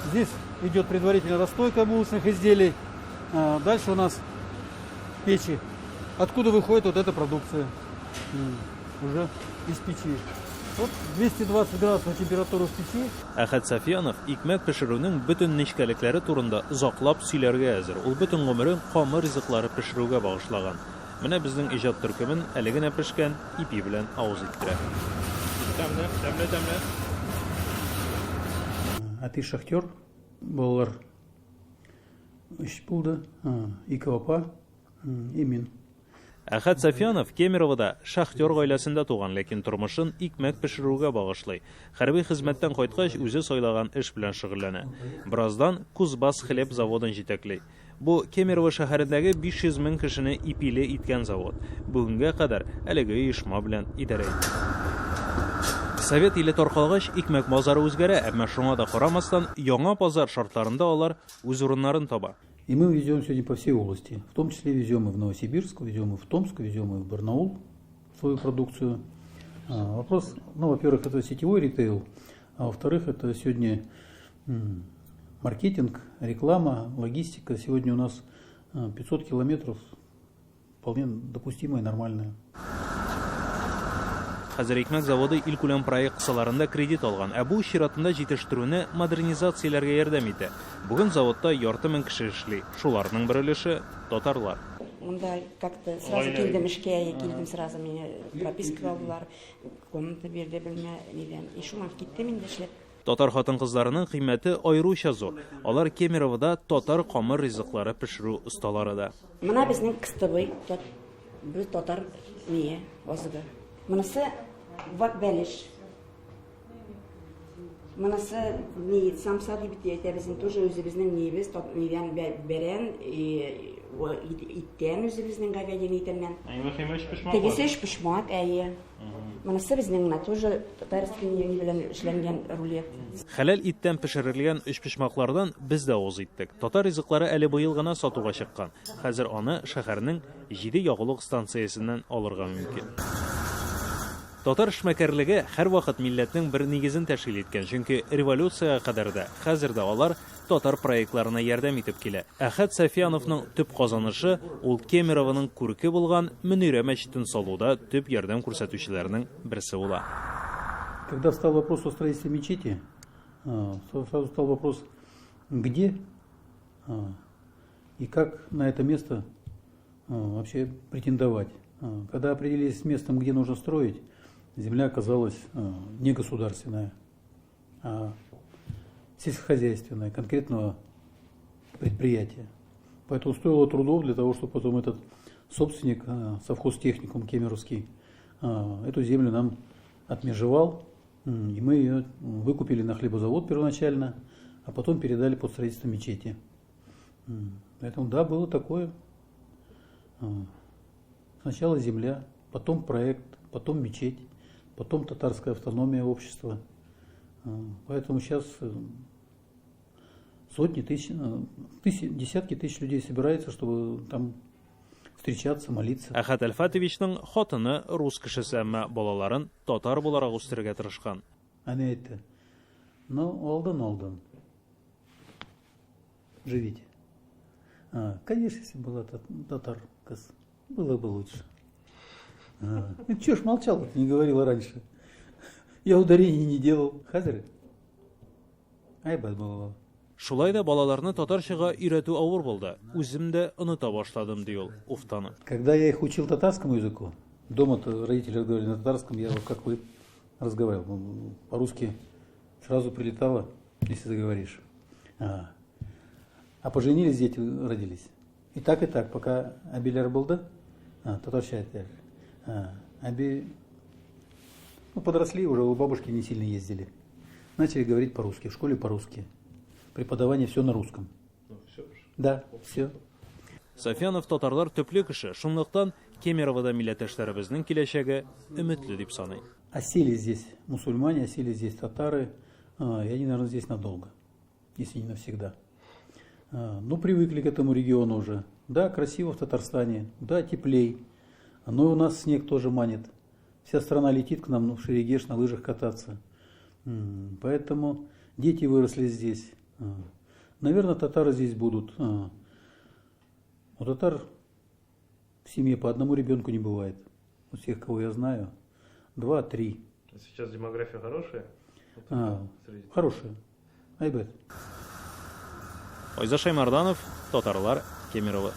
Здесь идет предварительная расстойка булочных изделий. Дальше у нас печи, откуда выходит вот эта продукция уже из печи. Вот 220 градусов температура в печи. Әхәт Сафиянов икмәк пешерүнең бөтен нечкәлекләре турында озаклап сөйләргә әзер. Ул бөтен гомерен камыр ризыклары пешерүгә багышлаган. Менә безнең иҗат төркемен әле генә пешкән ипи белән авыз иттерә. Тәмле. А ты шахтер? Балалар үч булды. Ике апа и мин. Әхәт Сафиянов Кемеровда шахтер гаиләсендә туган, ләкин тормышын икмәк пешерүгә багышлый. Хәрби хезмәттән кайткач үзе сайлаган эш белән шөгыльләнә. Бераздан Кузбасс хлеб заводын җитәкли. Бу Кемерово шәһәрендәге 500 мең кешене ипиле иткән завод. Бүгенгә кадәр әлеге оешма белән идарә итә. Совет иле таркалгач икмәк базары үзгәрә, әмма шуңа да карамастан яңа базар шартларында алар үз урыннарын таба. И мы везем сегодня по всей области. В том числе везем и в Новосибирск, везем и в Томск, везем и в Барнаул свою продукцию. Вопрос, во-первых, это сетевой ритейл, а во-вторых, это сегодня маркетинг, реклама, логистика. Сегодня у нас 500 километров вполне допустимое и нормальное. Хәзер икмәк заводы илкүләм проект кысаларында кредит алган, ә бу чиратында җитештерүне модернизацияләргә ярдәм итә. Бүген заводта ярты мең кеше эшли. Шуларның бер өлеше татарлар. Монда как-то сразу килдем эшкә, килдем сразу меня прописка алдылар, комната бирде белмә нидән. И шуннан киттем инде эшләп. Татар хатын-кызларының кыйммәте аеруча зур. Алар Кемеровда татар камыр ризыклары пешерү осталары да. Менә безнең кыстыбый, без татар мие, азыгы. Монысы вак бәлеш. Монысы ни самса дип әйтәбез, тоже үзебезнең ниебез, нидән бәрән, иттән үзебезнең говядина итеннән. Тегесе эш пешмак, әйе. Монысы безнең тоже татарский ни белән эшләнгән рулет. Хәләл иттән пешерелгән өч пешмаклардан без дә уз иттек. Татар ризыклары әле быел гына сатуга чыккан. Хәзер аны шәһәрнең 7 ягулык станциясеннән алырга мөмкин. Татар эшмәкәрлеге һәр вакыт милләтнең бер нигезен тәшкил иткән, чөнки революцияга кадәр дә, хәзер дә алар татар проектларына ярдәм итеп килә. Әхәт Сафияновның төп казанышы ул Кемерованың күрке булган Мөнирә мәчетен салуда төп ярдәм күрсәтүчеләрнең берсе була. Когда встал вопрос о строительстве мечети, сразу стал вопрос, где и как на это место вообще претендовать. Когда определились с местом, где нужно строить, земля оказалась не государственная, а сельскохозяйственная, конкретного предприятия. Поэтому стоило трудов для того, чтобы потом этот собственник, совхозтехникум кемеровский, эту землю нам отмежевал, и мы ее выкупили на хлебозавод первоначально, а потом передали под строительство мечети. Поэтому да, было такое. Сначала земля, потом проект, потом мечеть, потом татарская автономия общества. Поэтому сейчас сотни тысяч, десятки тысяч людей собираются, чтобы там встречаться, молиться. Әхәт Әлфәтовичның хатыны рус кешесе, әмма балаларын татар буларак үстерергә тырышкан. Они это, алдан, живите. Конечно, если была татар, было бы лучше. Чего ж молчал, не говорила раньше. Я ударений не делал. Хәзер. Айбат булала. Шулай да балаларны татарчага өйрәтү авыр булды. Үзем дә оныта башладым, ди ул, уфтанып. Когда я их учил татарскому языку, дома-то родители говорили на татарском, я вот как вы разговаривал. По-русски сразу прилетало, если заговоришь. А поженились, дети родились. И так, пока Абилер был, да? Татарча это. Подросли, уже у бабушки не сильно ездили. Начали говорить по-русски, в школе по-русски. Преподавание все на русском. Да, все. Сафиянов татарлар төпле кеше, шунлыктан Кемеровда милләттәшләребезнең киләчәге өметле дип саный. Осели здесь мусульмане, осели здесь татары, и они, наверное, здесь надолго, если не навсегда. Привыкли к этому региону уже. Да, красиво в Татарстане, да, теплей. Но и у нас снег тоже манит. Вся страна летит к нам в Шерегеш на лыжах кататься. Поэтому дети выросли здесь. Наверное, татары здесь будут. У татар в семье по одному ребенку не бывает. У всех, кого я знаю, 2-3. Сейчас демография хорошая? Хорошая. Айбет. Айза Шаймарданов, Татарлар, Кемерово.